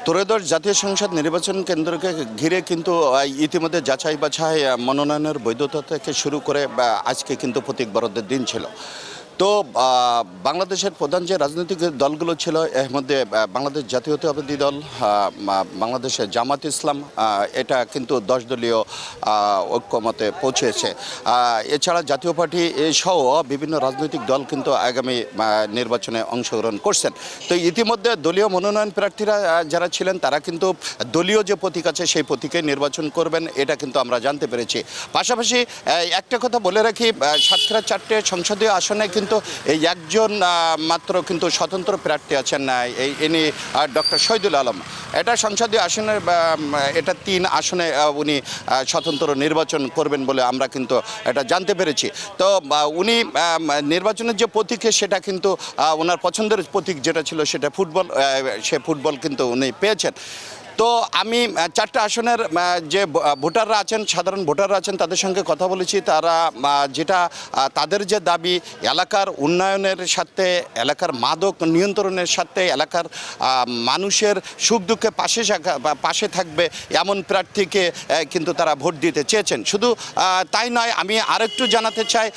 ত্রয়োদশ জাতীয় সংসদ নির্বাচন কেন্দ্রকে ঘিরে কিন্তু ইতিমধ্যে যাচাই বাছাই মনোনয়নের বৈধতা থেকে শুরু করে আজকে কিন্তু প্রতীক বরাদ্দের দিন ছিল। তো বাংলাদেশের প্রধান যে রাজনৈতিক দলগুলো ছিল এর মধ্যে বাংলাদেশ জাতীয়তাবাদী দল, বাংলাদেশের জামাত ইসলাম, এটা কিন্তু 10 দলীয় ঐক্যমতে পৌঁছেছে। এছাড়া জাতীয় পার্টি সহ বিভিন্ন রাজনৈতিক দল কিন্তু আগামী নির্বাচনে অংশগ্রহণ করছেন। তো ইতিমধ্যে দলীয় মনোনয়ন প্রার্থীরা যারা ছিলেন তারা কিন্তু দলীয় যে প্রতীক আছে সেই প্রতীকে নির্বাচন করবেন, এটা কিন্তু আমরা জানতে পেরেছি। পাশাপাশি একটা কথা বলে রাখি, সাতক্ষীরা 4টে সংসদীয় আসনে কিন্তু এই একজন মাত্র কিন্তু স্বতন্ত্র প্রার্থী আছেন, ইনি ডক্টর শহীদুল আলম। এটা সংসদীয় আসনের এটা 3 আসনে উনি স্বতন্ত্র নির্বাচন করবেন বলে আমরা কিন্তু এটা জানতে পেরেছি। তো উনি নির্বাচনের যে প্রতীক সেটা কিন্তু ওনার পছন্দের প্রতীক যেটা ছিল সেটা ফুটবল, সে ফুটবল কিন্তু উনি পেয়েছেন। তো আমি 4টে আসনের যে ভোটাররা আছেন, সাধারণ ভোটাররা আছেন, তাদের সঙ্গে কথা বলেছি। তারা যেটা তাদের যে দাবি, এলাকার উন্নয়নের সাথে, এলাকার মাদক নিয়ন্ত্রণের সাথে, এলাকার মানুষের সুখ দুঃখে পাশে থাকবে এমন প্রার্থীকে কিন্তু তারা ভোট দিতে চেয়েছেন। শুধু তাই নয়, আমি আরেকটু জানাতে চাই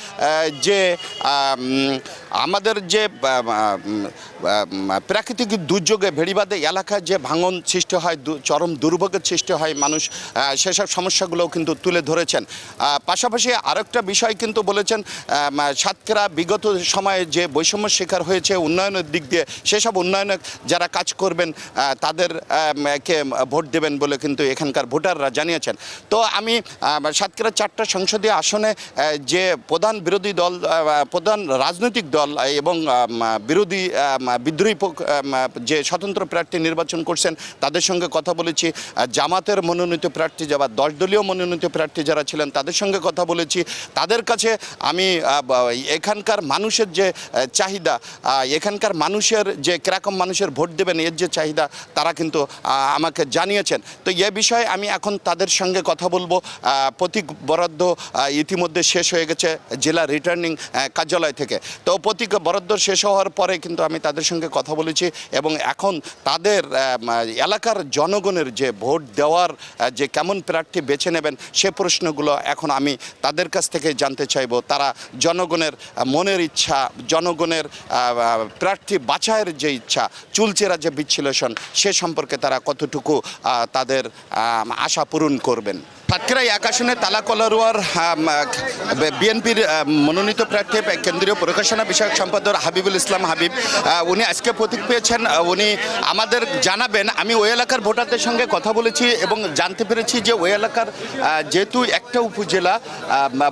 যে আমাদের যে প্রাকৃতিক দুর্যোগে ভেড়িবাঁধে এলাকায় যে ভাঙন সৃষ্টি হয়, চরম দুর্ভোগের সৃষ্টি হয়, মানুষ সেসব সমস্যাগুলোও কিন্তু তুলে ধরেছেন। পাশাপাশি আরেকটা বিষয় কিন্তু বলেছেন, সাতক্ষীরা বিগত সময়ে যে বৈষম্য শিকার হয়েছে উন্নয়নের দিক দিয়ে, সেসব উন্নয়নে যারা কাজ করবেন তাদেরকে ভোট দেবেন বলে কিন্তু এখানকার ভোটাররা জানিয়েছেন। তো আমি সাতক্ষীরা 4টা সংসদীয় আসনে যে প্রধান বিরোধী দল, প্রধান রাজনৈতিক দল এবং বিদ্রোহী যে স্বতন্ত্র প্রার্থী নির্বাচন করছেন তাদের সঙ্গে কথা বলেছি। জামাতের মনোনীত প্রার্থী, যারা 10 দলীয় মনোনীত প্রার্থী যারা ছিলেন তাদের সঙ্গে কথা বলেছি। তাদের কাছে আমি এখানকার মানুষের যে চাহিদা, এখানকার মানুষের যে কিরকম মানুষের ভোট দেবেন এর যে চাহিদা তারা কিন্তু আমাকে জানিয়েছেন। তো এ বিষয়ে আমি এখন তাদের সঙ্গে কথা বলবো। প্রতীক বরাদ্দ ইতিমধ্যে শেষ হয়ে গেছে জেলা রিটার্নিং কার্যালয় থেকে। তো প্রতীক বরাদ্দ শেষ হওয়ার পরে কিন্তু আমি তাদের সঙ্গে কথা বলেছি এবং এখন তাদের এলাকার জনগণের যে ভোট দেওয়ার যে কেমন প্রার্থী বেছে নেবেন সে প্রশ্নগুলো এখন আমি তাদের কাছ থেকে জানতে চাইব। তারা জনগণের মনের ইচ্ছা, জনগণের প্রার্থী বাছাইয়ের যে ইচ্ছা, চুলচেরা যে বিশ্লেষণ, সে সম্পর্কে তারা কতটুকু তাদের আশা পূরণ করবেন। সাতক্ষীরা 1 আসনে তালা কলারুয়ার বিএনপির মনোনীত প্রার্থী কেন্দ্রীয় প্রকাশনা বিষয়ক সম্পাদক হাবিবুল ইসলাম হাবিব, উনি আজকে প্রতীক পেয়েছেন। উনি আমাদের জানাবেন। আমি ওই এলাকার ভোটারদের সঙ্গে কথা বলেছি এবং জানতে পেরেছি যে ওই এলাকার যেহেতু একটা উপজেলা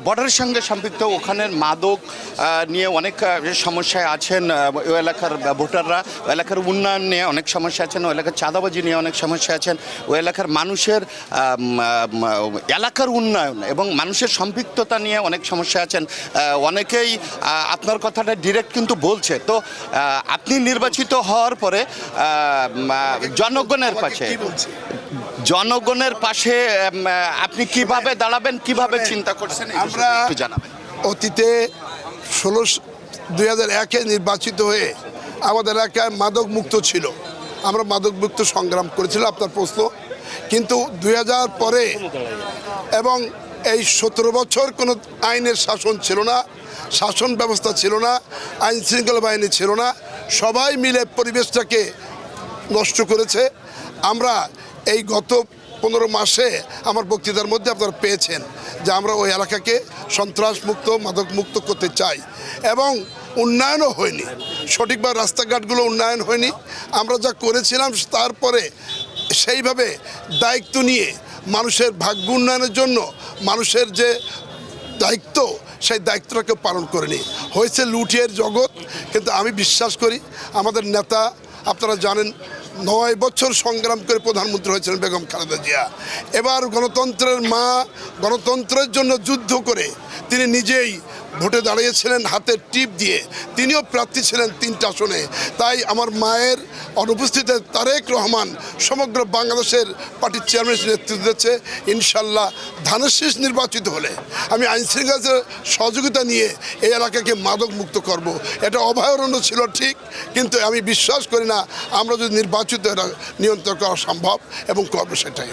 বর্ডারের সঙ্গে সম্পৃক্ত, ওখানের মাদক নিয়ে অনেক সমস্যায় আছেন ওই এলাকার ভোটাররা, ওই এলাকার উন্নয়ন নিয়ে অনেক সমস্যা আছেন, ওই এলাকার চাঁদাবাজি নিয়ে অনেক সমস্যা আছেন, ওই এলাকার মানুষের এলাকার উন্নয়ন এবং মানুষের সম্পৃক্ততা নিয়ে অনেক সমস্যা আছেন। অনেকেই আপনার কথাটা ডিরেক্ট কিন্তু বলছে। তো আপনি নির্বাচিত হওয়ার পরে জনগণের পাশে আপনি কিভাবে দাঁড়াবেন, কিভাবে চিন্তা করছেন আমরা জানাবেন। অতীতে 2001-এ নির্বাচিত হয়ে আমাদের এলাকায় মাদক মুক্ত ছিল, আমরা মাদক মুক্ত সংগ্রাম করেছিলাম, আপনার প্রশ্ন। কিন্তু 2000 পরে এবং এই 17 বছর কোনো আইনের শাসন ছিল না, শাসন ব্যবস্থা ছিল না, আইন শৃঙ্খলা বাহিনী ছিল না, সবাই মিলে পরিবেশটাকে নষ্ট করেছে। আমরা এই গত 15 মাসে আমার বক্তৃতার মধ্যে আপনারা পেয়েছেন যে আমরা ওই এলাকাকে সন্ত্রাস মুক্ত, মাদক মুক্ত করতে চাই এবং উন্নয়নও হয়নি, সঠিকভাবে রাস্তাঘাটগুলো উন্নয়ন হয়নি। আমরা যা করেছিলাম তারপরে সেইভাবে দায়িত্ব নিয়ে মানুষের ভাগ্য উন্নয়নের জন্য মানুষের যে দায়িত্ব সেই দায়িত্বটাকে পালন করেনি, হয়েছে লুটের জগৎ। কিন্তু আমি বিশ্বাস করি আমাদের নেতা, আপনারা জানেন 9 বছর সংগ্রাম করে প্রধানমন্ত্রী হয়েছিলেন বেগম খালেদা জিয়া। এবার গণতন্ত্রের মা, গণতন্ত্রের জন্য যুদ্ধ করে তিনি নিজেই ভোটে দাঁড়িয়েছিলেন হাতের টিপ দিয়ে, তিনিও প্রার্থী ছিলেন 3টা আসনে। তাই আমার মায়ের অনুপস্থিতিতে তারেক রহমান সমগ্র বাংলাদেশের পার্টির চেয়ারম্যান নেতৃত্ব দিচ্ছে। ইনশাল্লাহ ধানের শীষ নির্বাচিত হলে আমি আইনশৃঙ্খলার সহযোগিতা নিয়ে এই এলাকাকে মাদক মুক্ত করব। এটা অভয়ারণ্য ছিল ঠিক, কিন্তু আমি বিশ্বাস করি না আমরা যদি নির্বাচিত এটা নিয়ন্ত্রণ করা সম্ভব, এবং করবো সেটাই।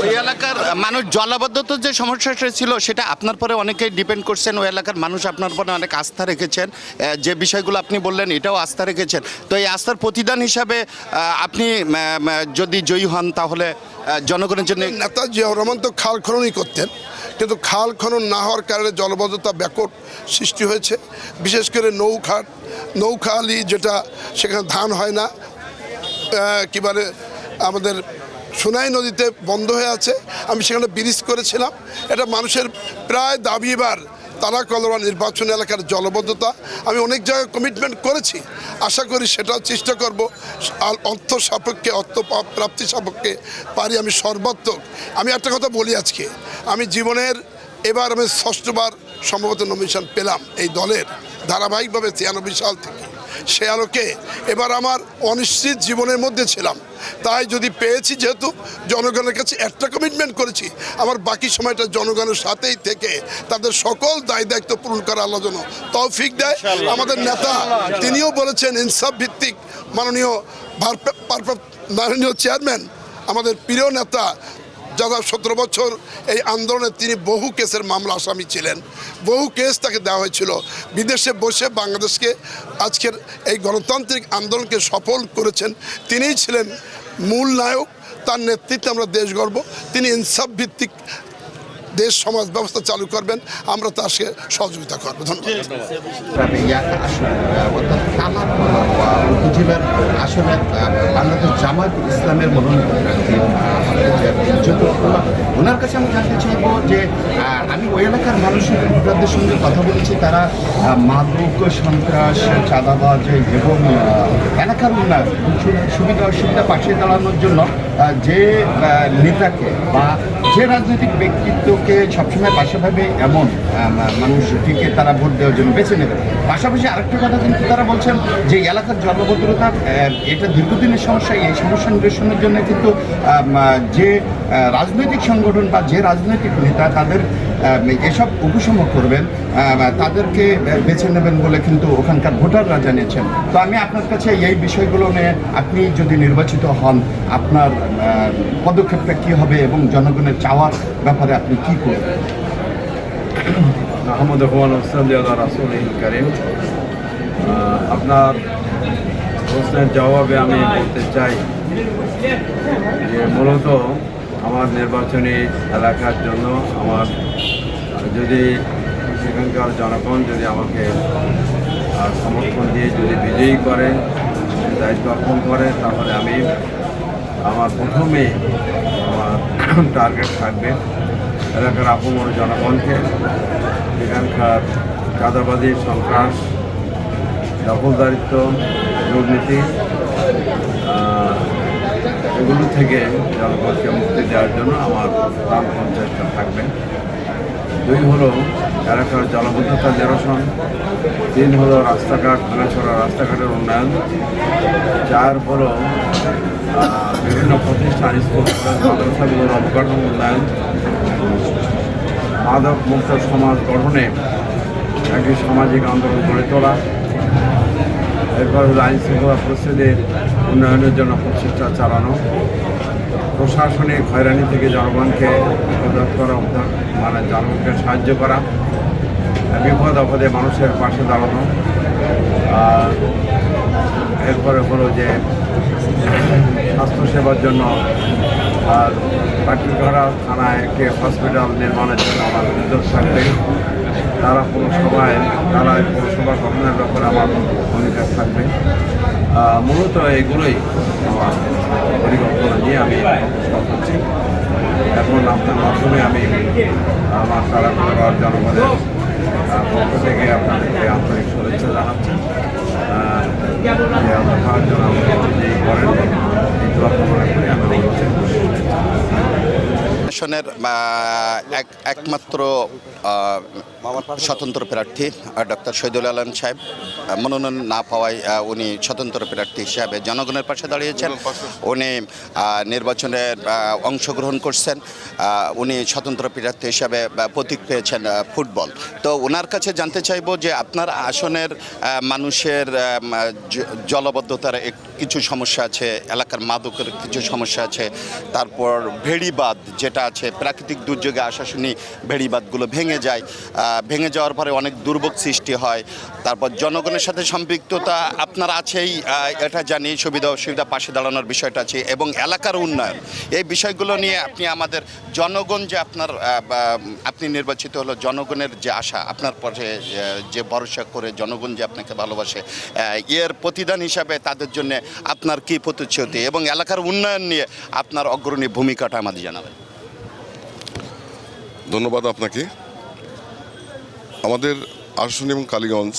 ওই এলাকার মানুষ জলাবদ্ধতার যে সমস্যাটা ছিল সেটা আপনার পরে অনেকেই ডিপেন্ড করছেন, ওই এলাকার মানুষ আপনার পরে অনেক আস্থা রেখেছেন, যে বিষয়গুলো আপনি বললেন এটাও আস্থা রেখেছেন। তো এই আস্থার প্রতিদান হিসাবে আপনি যদি জয়ী হন তাহলে জনগণের জন্য। নেতা জিয়াউর রহমান তো খাল খননই করতেন, কিন্তু খাল খনন না হওয়ার কারণে জলবদ্ধতা ব্যাপক সৃষ্টি হয়েছে। বিশেষ করে নৌখালি যেটা, সেখানে ধান হয় না, কী বলে আমাদের সোনাই নদীতে বন্ধ হয়ে আছে। আমি সেখানে ব্রিজ করেছিলাম। এটা মানুষের প্রায় দাবি। এবার তারা কলরা নির্বাচন এলাকার জলবদ্ধতা আমি অনেক জায়গায় কমিটমেন্ট করেছি, আশা করি সেটাও চেষ্টা করব। অর্থ সাপেক্ষে, অর্থ প্রাপ্তি সাপেক্ষে পারি আমি সর্বাত্মক। আমি একটা কথা বলি, আজকে আমি জীবনের এবার আমি 6বার সম্ভবত নমিনেশন পেলাম এই দলের, ধারাবাহিকভাবে 93 সাল থেকে। সে আলোকে এবার আমার অনিশ্চিত জীবনের মধ্যে ছিলাম, তাই যদি পেয়েছি, যেহেতু জনগণের কাছে একটা কমিটমেন্ট করেছি, আমার বাকি সময়টা জনগণের সাথেই থেকে তাদের সকল দায় দায়িত্ব পূরণ করা আল্লাহ যেন তৌফিক দেয়। আমাদের নেতা তিনিও বলেছেন, ইনসাফ ভিত্তিক মাননীয় মাননীয় চেয়ারম্যান, আমাদের প্রিয় নেতা, যারা 17 বছর এই আন্দোলনে তিনি বহু কেসের মামলা আসামি ছিলেন, বহু কেস তাকে দেওয়া হয়েছিল। বিদেশে বসে বাংলাদেশকে আজকের এই গণতান্ত্রিক আন্দোলনকে সফল করেছেন, তিনিই ছিলেন মূল নায়ক। তার নেতৃত্বে আমরা দেশ গড়ব। তিনি ইনসাফ ভিত্তিক দেশ সমাজ ব্যবস্থা চালু করবেন, আমরা তার সে সহযোগিতা করবো। ধন্যবাদ। উপজেলার আসলে বাংলাদেশ জামায়াত ইসলামের মনোনীত ওনার কাছে আমি জানতে চাইব যে আমি ওই এলাকার মানুষের ভোটারদের সঙ্গে কথা বলেছি, তারা মাদক, সন্ত্রাস, চাঁদাবাজ এবং এলাকার উন্নয়ন, সুবিধা অসুবিধা পাশে দাঁড়ানোর জন্য যে নেতাকে বা যে রাজনৈতিক ব্যক্তিত্বকে সবসময় পাশে ভাবে এমন মানুষটিকে তারা ভোট দেওয়ার জন্য বেছে নেবে। পাশাপাশি আরেকটা কথা কিন্তু তারা বলছেন যে এলাকার জলবদ্ধতা এটা দীর্ঘদিনের সমস্যা, এই সমস্যা নিরসনের জন্য কিন্তু যে রাজনৈতিক সংগঠন বা যে রাজনৈতিক নেতা তাদের এসব উপশম করবেন, তাদেরকে বেছে নেবেন বলে কিন্তু ওখানকার ভোটাররা জানিয়েছেন। তো আমি আপনার কাছে এই বিষয়গুলো নিয়ে, আপনি যদি নির্বাচিত হন, আপনার পদক্ষেপটা কী হবে এবং জনগণের চাওয়ার ব্যাপারে আপনি কী করবেন? মোহাম্মদ রাসূল কারীম, আপনার প্রশ্নের জবাবে আমি বলতে চাই যে মূলত আমার নির্বাচনী এলাকার জন্য আমার যদি সেখানকার জনগণ যদি আমাকে সমর্থন দিয়ে যদি বিজয়ী করে, দায়িত্ব অর্পণ করে, তাহলে আমি আমার প্রথমে আমার টার্গেট থাকবে এলাকার আপমর জনগণকে এখানকার চাঁদাবাদী, সন্ত্রাস, দখলদারিত্ব, দুর্নীতি এগুলো থেকে জনগণকে মুক্তি দেওয়ার জন্য আমার প্রাণপণ চেষ্টা থাকবে। 2 হলো এলাকার জলবদ্ধতা নিরসন, 3 হলো রাস্তাঘাট, ভাঙাচোরা রাস্তাঘাটের উন্নয়ন, 4 হলো বিভিন্ন প্রতিষ্ঠান, স্কুল, মাদ্রাসাগুলোর অবকাঠামো উন্নয়ন, মাদক মুক্ত সমাজ গঠনে একটি সামাজিক আন্দোলন গড়ে তোলা, এরপর হলো আইন শৃঙ্খলা পরিস্থিতির উন্নয়নের জন্য প্রচেষ্টা চালানো, প্রশাসনিক হয়রানি থেকে জনগণকে হেফাজত করা, মানে জনগণকে সাহায্য করা, বিপদ আপদে মানুষের পাশে দাঁড়ানো। আর এরপরে হলো যে স্বাস্থ্যসেবার জন্য আর পাটুরিঘাটা থানায় একটি হসপিটাল নির্মাণের জন্য আমার উদ্যোগ থাকবে। তারা পৌরসভা গঠনের ব্যাপারে আমার ভূমিকা থাকবে। মূলত এগুলোই আমার পরিকল্পনা নিয়ে আমি অগ্রসর করছি। এখন আপনার মাধ্যমে আমি আমার তারা পরিবার জনগণের পক্ষ থেকে আপনাদেরকে আন্তরিক শুভেচ্ছা জানাচ্ছি। যে আপনার জন্য আমাকে বিজয়ী করেন, এই দোয়া কামনা করে আমি একমাত্র স্বতন্ত্র প্রার্থী ডক্টর শহীদুল আলম সাহেব মনোনয়ন না পাওয়ায় উনি স্বতন্ত্র প্রার্থী হিসাবে জনগণের পাশে দাঁড়িয়েছেন। উনি নির্বাচনে অংশগ্রহণ করছেন। উনি স্বতন্ত্র প্রার্থী হিসাবে প্রতীক পেয়েছেন ফুটবল। তো ওনার কাছে জানতে চাইবো যে আপনার আসনের মানুষের জলবদ্ধতার কিছু সমস্যা আছে, এলাকার মাদকের কিছু সমস্যা আছে, তারপর ভেড়িবাঁধ যেটা আছে, প্রাকৃতিক দুর্যোগে আশাশুনি ভেড়িবাঁধগুলো ভেঙে যায়, ভেঙে যাওয়ার পরে অনেক দুর্ভোগ সৃষ্টি হয়। তারপর জনগণের সাথে সম্পৃক্ততা আপনার আছেই, এটা জানি, সুবিধা অসুবিধা পাশে দাঁড়ানোর বিষয়টা আছে, এবং এলাকার উন্নয়ন, এই বিষয়গুলো নিয়ে আপনি আমাদের জনগণ যে আপনি নির্বাচিত হলো, জনগণের যে আশা আপনার পরে যে ভরসা করে জনগণ যে আপনাকে ভালোবাসে, এর প্রতিদান হিসাবে তাদের জন্য আপনার কী প্রতিশ্রুতি এবং এলাকার উন্নয়ন নিয়ে আপনার অগ্রণী ভূমিকাটা আমাদের জানাবেন। ধন্যবাদ আপনাকে। আমাদের আশুনি এবং কালীগঞ্জ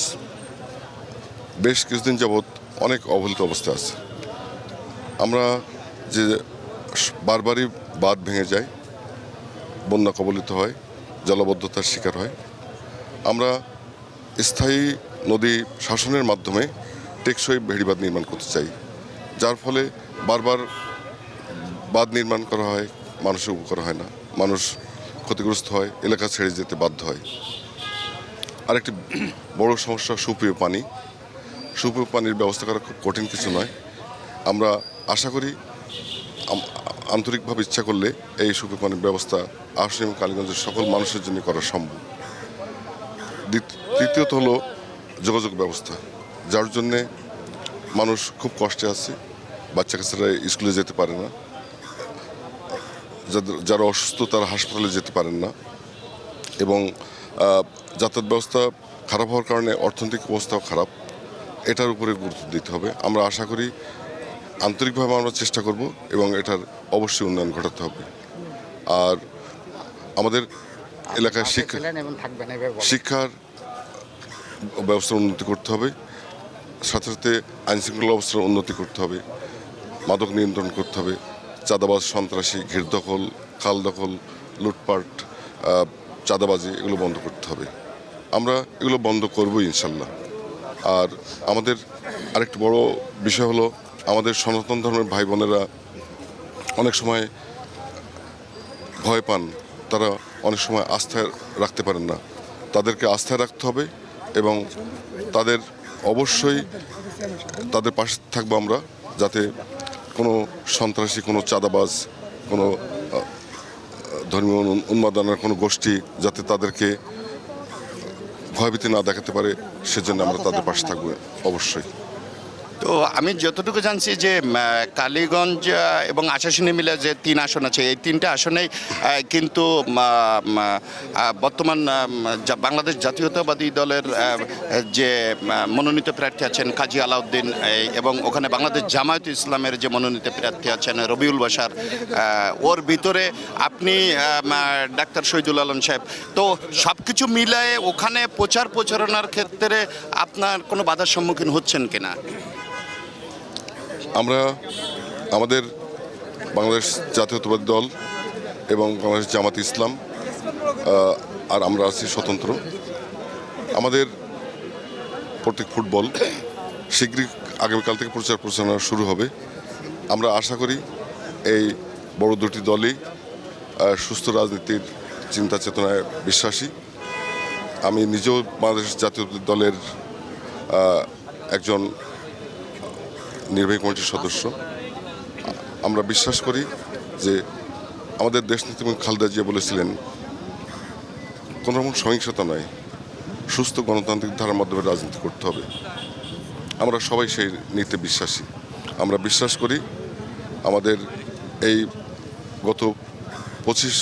বেশ কিছুদিন যাবৎ অনেক অবহেলিত অবস্থা আছে। আমরা যে বারবারই বাঁধ ভেঙে যায়, বন্যা কবলিত হয়, জলবদ্ধতার শিকার হয়। আমরা স্থায়ী নদী শাসনের মাধ্যমে টেকসই ভেড়িবাঁধ নির্মাণ করতে চাই, যার ফলে বারবার বাঁধ নির্মাণ করা হয়, মানুষের উপকার হয় না, মানুষ ক্ষতিগ্রস্ত হয়, এলাকা ছেড়ে যেতে বাধ্য হয়। আরেকটি বড় সমস্যা সুপেয় পানি। সুপেয় পানির ব্যবস্থা করা খুব কঠিন কিছু নয়। আমরা আশা করি আন্তরিকভাবে ইচ্ছা করলে এই সুপেয় পানির ব্যবস্থা আশুনি এবং কালীগঞ্জের সকল মানুষের জন্য করা সম্ভব। তৃতীয়ত হলো যোগাযোগ ব্যবস্থা, যার জন্যে মানুষ খুব কষ্টে আছে। বাচ্চা কাচ্চারা স্কুলে যেতে পারে না, যারা অসুস্থ তারা হাসপাতালে যেতে পারেন না, এবং যাতায়াত ব্যবস্থা খারাপ হওয়ার কারণে অর্থনৈতিক অবস্থাও খারাপ। এটার উপরে গুরুত্ব দিতে হবে। আমরা আশা করি আন্তরিকভাবে আমরা চেষ্টা করব এবং এটার অবশ্যই উন্নয়ন ঘটাতে হবে। আর আমাদের এলাকায় শিক্ষার ব্যবস্থার উন্নতি করতে হবে, সাথে সাথে আইনশৃঙ্খলা অবস্থার উন্নতি করতে হবে, মাদক নিয়ন্ত্রণ করতে হবে, চাঁদাবাজ, সন্ত্রাসী, ঘের দখল, খাল দখল, লুটপাট, চাঁদাবাজি, এগুলো বন্ধ করতে হবে। আমরা এগুলো বন্ধ করবই ইনশাল্লাহ। আর আমাদের আরেকটি বড় বিষয় হলো, আমাদের সনাতন ধর্মের ভাই বোনেরা অনেক সময় ভয় পান, তারা অনেক সময় আস্থায় রাখতে পারেন না। তাদেরকে আস্থায় রাখতে হবে এবং তাদের অবশ্যই তাদের পাশে থাকবো আমরা, যাতে কোনো সন্ত্রাসী, কোনো চাঁদাবাজ, কোনো ধর্মীয় উন্মাদনার কোনো গোষ্ঠী যাতে তাদেরকে ভয়ভীতি না দেখাতে পারে, সেজন্য আমরা তাদের পাশে থাকবো অবশ্যই। তো আমি যতটুকু জানছি যে কালীগঞ্জ এবং আশাশুনি মিলে যে 3 আসন আছে, এই 3টে আসনেই কিন্তু বর্তমান বাংলাদেশ জাতীয়তাবাদী দলের যে মনোনীত প্রার্থী আছেন কাজী আলাউদ্দিন, এবং ওখানে বাংলাদেশ জামায়াত ইসলামের যে মনোনীত প্রার্থী আছেন রবিউল বাশার, ওর ভিতরে আপনি ডাক্তার শহীদুল আলম সাহেব। তো সব কিছু মিলায়ে ওখানে প্রচারণার ক্ষেত্রে আপনার কোনো বাধার সম্মুখীন হচ্ছেন কিনা? আমরা আমাদের বাংলাদেশ জাতীয়তাবাদী দল এবং বাংলাদেশ জামাত ইসলাম আর আমরা আছি স্বতন্ত্র। আমাদের প্রত্যেক ফুটবল শীঘ্রই আগামীকাল থেকে প্রচারণা শুরু হবে। আমরা আশা করি এই বড় দুটি দলই সুস্থ রাজনীতির চিন্তা চেতনায় বিশ্বাসী। আমি নিজেও বাংলাদেশ জাতীয়তাবাদী দলের একজন নির্বাহী কমিটির সদস্য। আমরা বিশ্বাস করি যে আমাদের দেশনেত্রী খালেদা জিয়া বলেছিলেন, কোনো রকম সহিংসতা নয়, সুস্থ গণতান্ত্রিক ধারার মাধ্যমে রাজনীতি করতে হবে। আমরা সবাই সেই নীতিতে বিশ্বাসী। আমরা বিশ্বাস করি আমাদের এই গত 25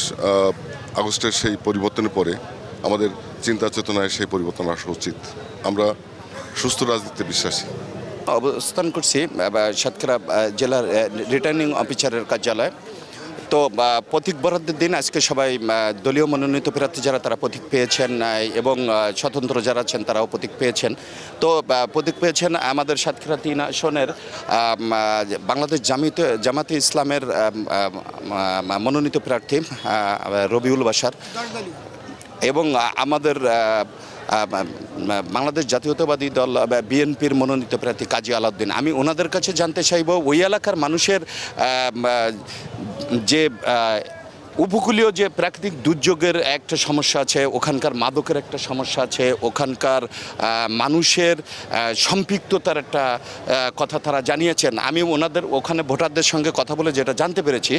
আগস্টের সেই পরিবর্তনের পরে আমাদের চিন্তা চেতনায় সেই পরিবর্তন আসা উচিত। আমরা সুস্থ রাজনীতিতে বিশ্বাসী। অবস্থান করছি সাতক্ষীরা জেলার রিটার্নিং অফিসারের কার্যালয়। তো প্রতীক বরাদ্দের দিন আজকে সবাই দলীয় মনোনীত প্রার্থী যারা তারা প্রতীক পেয়েছেন, এবং স্বতন্ত্র যারা আছেন তারাও প্রতীক পেয়েছেন। তো প্রতীক পেয়েছেন আমাদের সাতক্ষীরা 3 আসনের বাংলাদেশ জামাতে ইসলামের মনোনীত প্রার্থী রবিউল বাশার। এবং আমাদের বাংলাদেশ জাতীয়তাবাদী দল বিএনপির মনোনীত প্রার্থী কাজী আলাউদ্দিন, আমি ওনাদের কাছে জানতে চাইব ওই এলাকার মানুষের যে উপকূলীয় যে প্রাকৃতিক দুর্যোগের একটা সমস্যা আছে, ওখানকার মাদকের একটা সমস্যা আছে, ওখানকার মানুষের সম্পৃক্ততার একটা কথা তারা জানিয়েছেন। আমি ওনাদের ওখানে ভোটারদের সঙ্গে কথা বলে যেটা জানতে পেরেছি,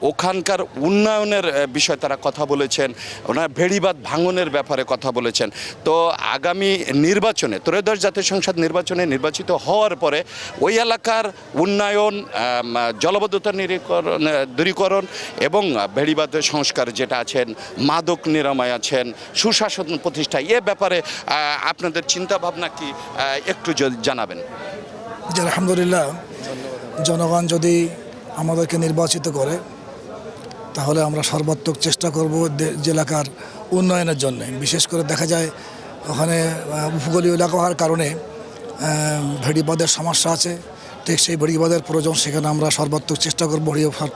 ওখানকার উন্নয়নের বিষয়ে তারা কথা বলেছেন, ওনার ভেড়িবাঁধ ভাঙনের ব্যাপারে কথা বলেছেন। তো আগামী নির্বাচনে, ত্রয়োদশ জাতীয় সংসদ নির্বাচনে নির্বাচিত হওয়ার পরে ওই এলাকার উন্নয়ন, জলবদ্ধতা দূরীকরণ এবং ভেড়িবাঁধের সংস্কার যেটা আছেন, মাদক নিরাময় আছেন, সুশাসন প্রতিষ্ঠা, এ ব্যাপারে আপনাদের চিন্তা ভাবনা কি একটু জানাবেন। যে আলহামদুলিল্লাহ, জনগণ যদি আমাদেরকে নির্বাচিত করে তাহলে আমরা সর্বাত্মক চেষ্টা করব যে এলাকার উন্নয়নের জন্য। বিশেষ করে দেখা যায় ওখানে উপকূলীয় এলাকা হওয়ার কারণে ভেড়িবাঁধের সমস্যা আছে, টেকসই ভেড়িবাঁধের প্রয়োজন, সেখানে আমরা সর্বাত্মক চেষ্টা করব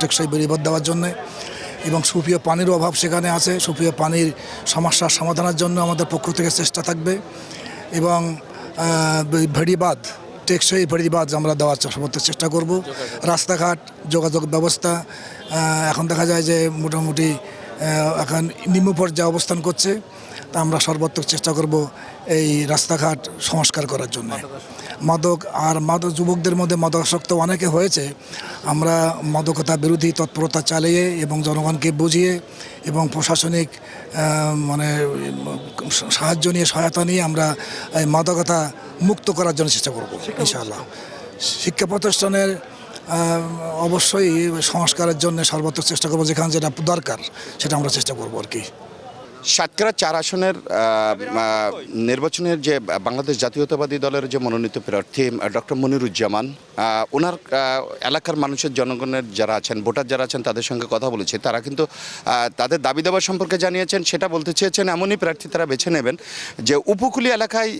টেকসই ভেড়িবাঁধ দেওয়ার জন্য। এবং সুপেয় পানির অভাব সেখানে আছে, সুপেয় পানির সমস্যার সমাধানের জন্য আমাদের পক্ষ থেকে চেষ্টা থাকবে। এবং ভেড়িবাঁধ, টেকসই ভেড়িবাঁধ আমরা দেওয়ার সর্বাত্মক চেষ্টা করব। রাস্তাঘাট, যোগাযোগ ব্যবস্থা এখন দেখা যায় যে মোটামুটি এখন নিম্ন পর্যায়ে অবস্থান করছে, তা আমরা সর্বাত্মক চেষ্টা করব এই রাস্তাঘাট সংস্কার করার জন্য। মাদক যুবকদের মধ্যে মাদকাসক্ত অনেকে হয়েছে, আমরা মাদকতা বিরোধী তৎপরতা চালিয়ে এবং জনগণকে বুঝিয়ে এবং প্রশাসনিক সাহায্য নিয়ে, সহায়তা নিয়ে আমরা এই মাদকতা মুক্ত করার জন্য চেষ্টা করব ইনশাআল্লাহ। শিক্ষা প্রতিষ্ঠানের অবশ্যই সংস্কারের জন্য সর্বাত্মক চেষ্টা করবো, যেখানে যেটা দরকার সেটা আমরা চেষ্টা করবো আর কি। সাতক্ষীরা 4 আসনের নির্বাচনের যে বাংলাদেশ জাতীয়তাবাদী দলের যে মনোনীত প্রার্থী ডক্টর মনিরুজ্জামান, ওনার এলাকার মানুষের, জনগণের যারা আছেন, ভোটার যারা আছেন, তাদের সঙ্গে কথা বলেছে। তারা কিন্তু তাদের দাবি দাবা সম্পর্কে জানিয়েছেন। সেটা বলতে চেয়েছেন এমনই প্রার্থী তারা বেছে নেবেন যে উপকূলীয় এলাকায়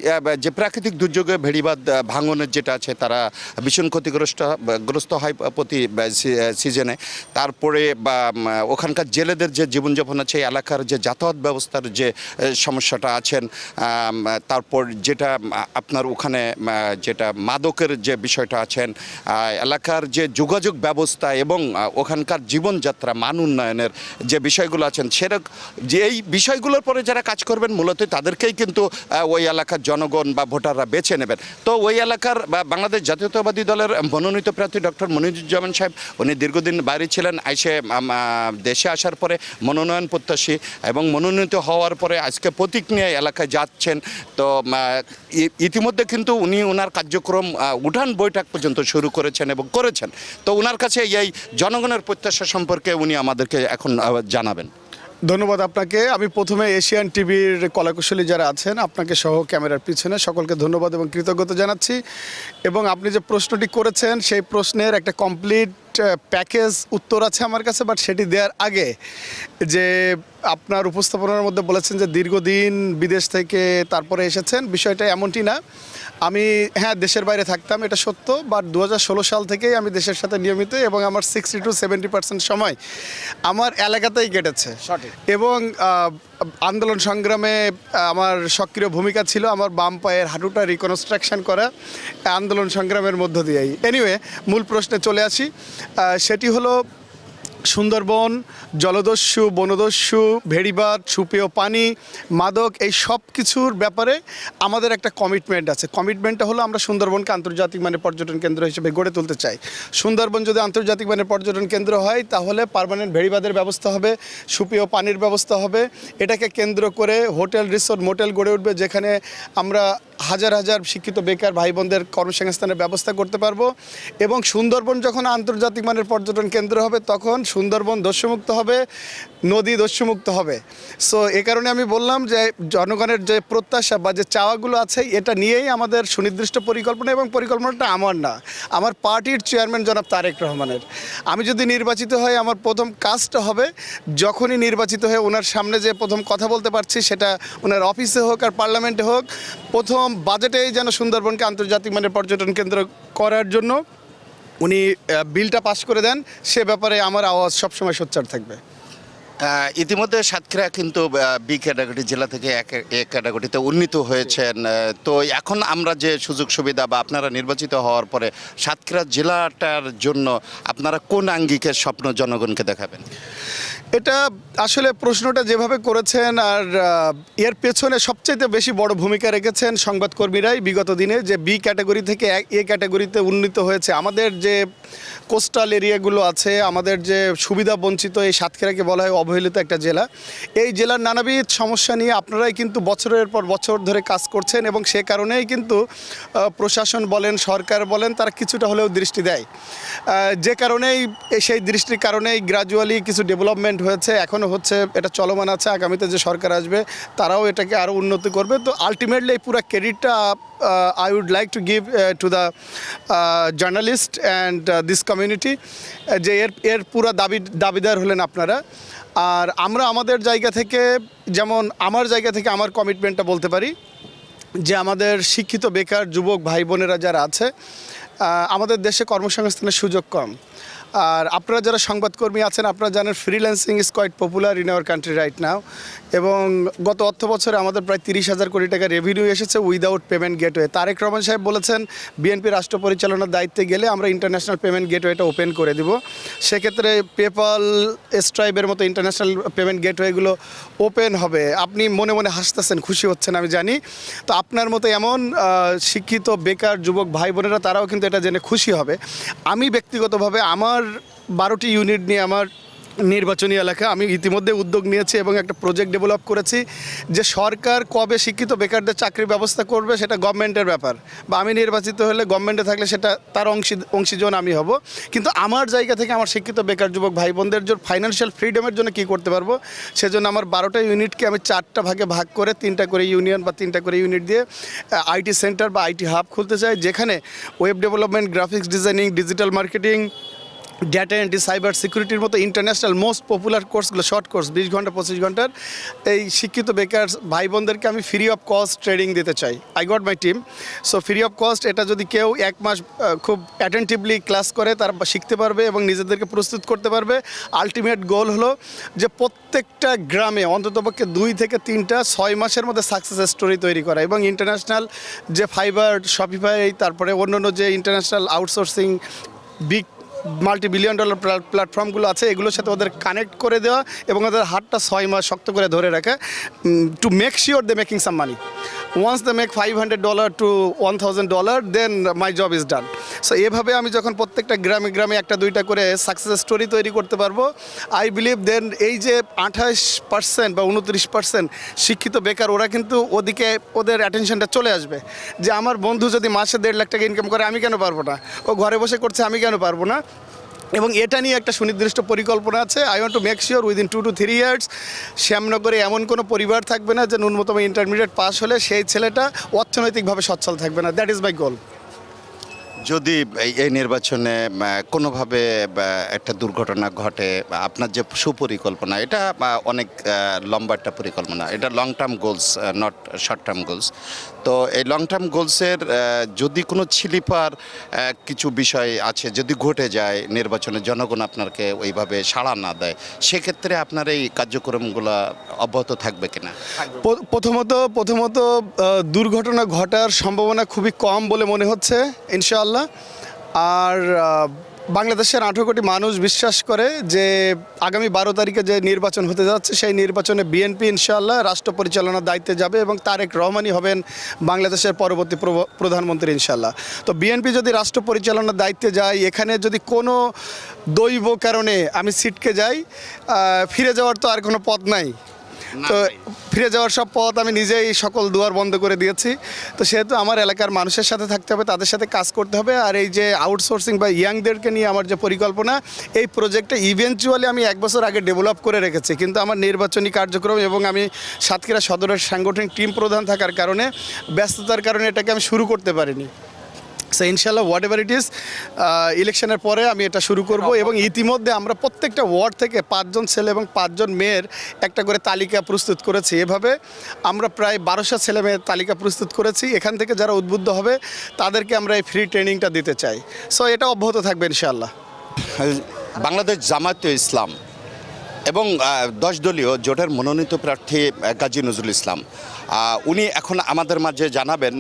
যে প্রাকৃতিক দুর্যোগে ভেড়িবাঁধ ভাঙনের যেটা আছে, তারা ভীষণ ক্ষতিগ্রস্ত হয় প্রতি সিজনে। তারপরে বা ওখানকার জেলেদের যে জীবনযাপন আছে, এলাকার যে যাতায়াত ব্যবস্থার যে সমস্যাটা আছেন, তারপর যেটা আপনার ওখানে যেটা মাদকের যে বিষয়টা আছেন, এলাকার যে যোগাযোগ ব্যবস্থা এবং ওখানকার জীবনযাত্রা মান উন্নয়নের যে বিষয়গুলো আছেন, সেরকম যে এই বিষয়গুলোর পরে যারা কাজ করবেন মূলত তাদেরকেই কিন্তু ওই এলাকার জনগণ বা ভোটাররা বেছে নেবেন। তো ওই এলাকার বাংলাদেশ জাতীয়তাবাদী দলের মনোনীত প্রার্থী ডক্টর মনিরুজ্জামান সাহেব, উনি দীর্ঘদিন বাইরে ছিলেন, এসে দেশে আসার পরে মনোনয়ন প্রত্যাশী এবং মনোনয়ন হওয়ার পরে আজকে প্রতীক নিয়ে এলাকায় যাচ্ছেন। তো ইতিমধ্যে কিন্তু উনি ওনার কার্যক্রম উঠান বৈঠক পর্যন্ত শুরু করেছেন এবং করেছেন। তো ওনার কাছে এই জনগণের প্রত্যাশা সম্পর্কে উনি আমাদেরকে এখন জানাবেন। ধন্যবাদ আপনাকে। আমি প্রথমে এশিয়ান টিভির কলাকুশলী যারা আছেন, আপনাকে সহ ক্যামেরার পিছনে সকলকে ধন্যবাদ এবং কৃতজ্ঞতা জানাচ্ছি। এবং আপনি যে প্রশ্নটি করেছেন সেই প্রশ্নের একটা কমপ্লিট প্যাকেজ উত্তর আছে আমার কাছে, বাট সেটি দেওয়ার আগে যে আপনার উপস্থাপনার মধ্যে বলেছেন যে দীর্ঘদিন বিদেশ থেকে তারপরে এসেছেন, বিষয়টা এমনটি না। আমি দেশের বাইরে থাকতাম, এটা সত্য, বাট 2016 সাল থেকেই আমি দেশের সাথে নিয়মিত, এবং আমার 60 to 70% সময় আমার এলাকাতেই কেটেছে। এবং আন্দোলন সংগ্রামে আমার সক্রিয় ভূমিকা ছিল। আমার বাম পায়ের হাঁটুটা রিকনস্ট্রাকশন করা আন্দোলন সংগ্রামের মধ্য দিয়েই। এনিওয়ে, মূল প্রশ্নে চলে আসি। সেটি হলো সুন্দরবন, জলদস্যু, বনদস্যু, ভেড়িবাঁধ, সুপেয় পানি, মাদক, এই সব কিছুর ব্যাপারে আমাদের একটা কমিটমেন্ট আছে। কমিটমেন্টটা হলো আমরা সুন্দরবনকে আন্তর্জাতিক মানের পর্যটন কেন্দ্র হিসেবে গড়ে তুলতে চাই। সুন্দরবন যদি আন্তর্জাতিক মানের পর্যটন কেন্দ্র হয় তাহলে পার্মানেন্ট ভেড়িবাঁধের ব্যবস্থা হবে, সুপেয় পানির ব্যবস্থা হবে। এটাকে কেন্দ্র করে হোটেল, রিসোর্ট, মোটেল গড়ে উঠবে, যেখানে আমরা হাজার হাজার শিক্ষিত বেকার ভাই বোনদের কর্মসংস্থানের ব্যবস্থা করতে পারবো। এবং সুন্দরবন যখন আন্তর্জাতিক মানের পর্যটন কেন্দ্র হবে তখন সুন্দরবন দস্যুমুক্ত হবে, নদী দস্যুমুক্ত হবে। সো এ কারণে আমি বললাম যে জনগণের যে প্রত্যাশা বা যে চাওয়াগুলো আছে, এটা নিয়েই আমাদের সুনির্দিষ্ট পরিকল্পনা, এবং পরিকল্পনাটা আমার না, আমার পার্টির চেয়ারম্যান জনাব তারেক রহমানের। আমি যদি নির্বাচিত হই, আমার প্রথম কাজটা হবে, যখনই নির্বাচিত হয়ে ওনার সামনে যে প্রথম কথা বলতে পারছি, সেটা ওনার অফিসে হোক আর পার্লামেন্টে হোক, প্রথম বাজেটেই যেন সুন্দরবনকে আন্তর্জাতিক মানের পর্যটন কেন্দ্র করার জন্য উনি বিলটা পাস করে দেন, সে ব্যাপারে আমার আওয়াজ সবসময় সোচ্চার থাকবে। ইতিমধ্যে সাতক্ষীরা কিন্তু বি ক্যাটাগরি জেলা থেকে এ ক্যাটাগরিতে উন্নীত হয়েছেন। তো এখন আমরা যে সুযোগ সুবিধা বা আপনারা নির্বাচিত হওয়ার পরে সাতক্ষীরা জেলাটার জন্য আপনারা কোন আঙ্গিকের স্বপ্ন জনগণকে দেখাবেন? এটা আসলে প্রশ্নটা যেভাবে করেছেন আর এর পেছনে সবচেয়ে বেশি বড় ভূমিকা রেখেছেন সংবাদকর্মীরাই বিগত দিনে, যে বি ক্যাটাগরি থেকে এ ক্যাটাগরিতে উন্নীত হয়েছে। আমাদের যে কোস্টাল এরিয়াগুলো আছে, আমাদের যে সুবিধা বঞ্চিত এই সাতক্ষীরাকে বলা হয় অবহেলিত একটা জেলা। এই জেলার নানাবিধ সমস্যা নিয়ে আপনারাই কিন্তু বছরের পর বছর ধরে কাজ করছেন এবং সে কারণেই কিন্তু প্রশাসন বলেন, সরকার বলেন, তারা কিছুটা হলেও দৃষ্টি দেয়। যে কারণেই সেই দৃষ্টির কারণেই গ্র্যাজুয়ালি কিছু ডেভেলপমেন্ট হয়েছে, এখনও হচ্ছে, এটা চলমান আছে। আগামীতে যে সরকার আসবে তারাও এটাকে আরও উন্নতি করবে। তো আলটিমেটলি এই পুরো ক্রেডিটটা I would like to give to the journalist and this community, যে এর পুরো দাবিদার হলেন আপনারা। আর আমরা আমাদের জায়গা থেকে, যেমন আমার জায়গা থেকে আমার কমিটমেন্টটা বলতে পারি যে আমাদের শিক্ষিত বেকার যুবক ভাই বোনেরা যারা আছে, আমাদের দেশে কর্মসংস্থানের সুযোগ কম। আর আপনারা যারা সংবাদকর্মী আছেন আপনারা জানেন freelancing is quite popular in our country right now. এবং গত অর্থ বছরে আমাদের প্রায় 30,000 কোটি টাকা রেভিনিউ এসেছে without payment gateway. Tarek Rahman Saheb বলেছেন বিএনপি রাষ্ট্র পরিচালনার দায়িত্বে গেলে আমরা ইন্টারন্যাশনাল পেমেন্ট গেটওয়েটা ওপেন করে দিব। সেক্ষেত্রে পেপাল, স্ট্রাইবের মতো ইন্টারন্যাশনাল পেমেন্ট গেটওয়েগুলো ওপেন হবে। আপনি মনে মনে হাসতেছেন, খুশি হচ্ছেন, আমি জানি। তো আপনার মতো এমন শিক্ষিত বেকার যুবক ভাই বোনেরা তারাও কিন্তু এটা জেনে খুশি হবে। আমি ব্যক্তিগতভাবে আমার 12টি ইউনিট নিয়ে আমার নির্বাচনী এলাকা আমি ইতিমধ্যে উদ্যোগ নিয়েছি এবং একটা প্রজেক্ট ডেভেলপ করেছি যে সরকার কবে শিক্ষিত বেকারদের চাকরির ব্যবস্থা করবে সেটা গভর্নমেন্টের ব্যাপার, বা আমি নির্বাচিত হলে গভর্নমেন্টে থাকলে সেটা তার অংশীজন আমি হব। কিন্তু আমার জায়গা থেকে আমার শিক্ষিত বেকার যুবক ভাই বোনদের জন্য ফাইন্যান্সিয়াল ফ্রিডমের জন্য কী করতে পারবো, সেজন্য আমার 12টা ইউনিটকে আমি 4টা ভাগে ভাগ করে 3টা করে ইউনিয়ন বা 3টা করে ইউনিট দিয়ে আইটি সেন্টার বা আইটি হাব খুলতে চাই, যেখানে web development, graphics designing, digital marketing, data entry, cyber সিকিউরিটির মতো ইন্টারন্যাশনাল মোস্ট পপুলার কোর্সগুলো, শর্ট কোর্স 20 ঘন্টা 25 ঘন্টার, এই শিক্ষিত বেকার ভাই বোনদেরকে আমি ফ্রি অফ কস্ট ট্রেনিং দিতে চাই। I got my team, so free of cost. এটা যদি কেউ 1 মাস খুব অ্যাটেন্টিভলি ক্লাস করে তারা শিখতে পারবে এবং নিজেদেরকে প্রস্তুত করতে পারবে। আলটিমেট গোল হলো যে প্রত্যেকটা গ্রামে অন্ততপক্ষে 2 থেকে 3টা 6 মাসের মধ্যে সাকসেস স্টোরি তৈরি করা এবং ইন্টারন্যাশনাল যে ফাইবার, শপিফাই, তারপরে অন্যান্য যে international outsourcing big multi-billion dollar প্ল্যাটফর্মগুলো আছে এগুলোর সাথে ওদের কানেক্ট করে দেওয়া এবং ওদের হাতটা 6 মাস শক্ত করে ধরে রাখা, to make sure they making some money. Once they make $500 to $1,000 then my job is done. So এভাবে আমি যখন প্রত্যেকটা গ্রামে গ্রামে 1-2টা করে সাকসেস স্টোরি তৈরি করতে পারবো, আই বিলিভ দেন এই যে 28% বা 29% শিক্ষিত বেকার, ওরা কিন্তু ওদিকে ওদের অ্যাটেনশনটা চলে আসবে যে আমার বন্ধু যদি মাসে 1.5 লাখ টাকা ইনকাম করে আমি কেন পারবো না, ও ঘরে বসে করছে আমি কেন পারবো না। এবং এটা নিয়ে একটা সুনির্দিষ্ট পরিকল্পনা আছে। I want to make sure within 2 to 3 years শ্যামনগরে এমন কোনো পরিবার থাকবে না যে ন্যূনতম ইন্টারমিডিয়েট পাস হলে সেই ছেলেটা অর্থনৈতিকভাবে সচ্ছল থাকবে না। দ্যাট ইজ মাই গোল। যদি এই নির্বাচনে কোনোভাবে একটা দুর্ঘটনা ঘটে, আপনার যে সুপরিকল্পনা এটা অনেক লম্বা একটা পরিকল্পনা, এটা long term goals, not short term goals. তো এই লং টার্ম গোলসের যদি কোনো ছিলিপার কিছু বিষয় আছে, যদি ঘটে যায় নির্বাচনে জনগণ আপনাকে ওইভাবে সাড়া না দেয়, সেক্ষেত্রে আপনার এই কার্যক্রমগুলো অব্যাহত থাকবে কিনা? প্রথমত দুর্ঘটনা ঘটার সম্ভাবনা খুবই কম বলে মনে হচ্ছে ইনশাআল্লাহ। আর বাংলাদেশের 18 কোটি মানুষ বিশ্বাস করে যে আগামী 12 তারিখে যে নির্বাচন হতে যাচ্ছে সেই নির্বাচনে বিএনপি ইনশাআল্লাহ রাষ্ট্র পরিচালনার দায়িত্বে যাবে এবং তারেক রহমানই হবেন বাংলাদেশের পরবর্তী প্রধানমন্ত্রী ইনশাআল্লাহ। তো বিএনপি যদি রাষ্ট্র পরিচালনার দায়িত্বে যায়, এখানে যদি কোনো দৈব কারণে আমি ছিটকে যাই, ফিরে যাওয়ার তো আর কোনো পথ নাই। তো ফিরে যাওয়ার সব পথ আমি নিজেই সকল দুয়ার বন্ধ করে দিয়েছি। তো সেহেতু আমার এলাকার মানুষের সাথে থাকতে হবে, তাদের সাথে কাজ করতে হবে। আর এই যে আউটসোর্সিং বা ইয়াংদেরকে নিয়ে আমার যে পরিকল্পনা, এই প্রজেক্টটা ইভেনচুয়ালি আমি 1 বছর আগে ডেভেলপ করে রেখেছি, কিন্তু আমার নির্বাচনী কার্যক্রম এবং আমি সাতক্ষীরা সদরের সাংগঠনিক টিম প্রধান থাকার কারণে, ব্যস্ততার কারণে এটাকে আমি শুরু করতে পারিনি। সো ইনশাল্লাহ হোয়াট এভার ইট ইজ, ইলেকশনের পরে আমি এটা শুরু করব। এবং ইতিমধ্যে আমরা প্রত্যেকটা ওয়ার্ড থেকে 5 জন ছেলে এবং 5 জন মেয়ের একটা করে তালিকা প্রস্তুত করেছি। এভাবে আমরা প্রায় 1200 ছেলে মেয়ের তালিকা প্রস্তুত করেছি। এখান থেকে যারা উদ্বুদ্ধ হবে তাদেরকে আমরা এই ফ্রি ট্রেনিংটা দিতে চাই। সো এটা অব্যাহত থাকবে ইনশাআল্লাহ। বাংলাদেশ জামায়াতে ইসলাম এবং 10 দলীয় জোটের মনোনীত প্রার্থী গাজী নজরুল ইসলাম, উনি এখন আমাদের মাঝে জানাবেন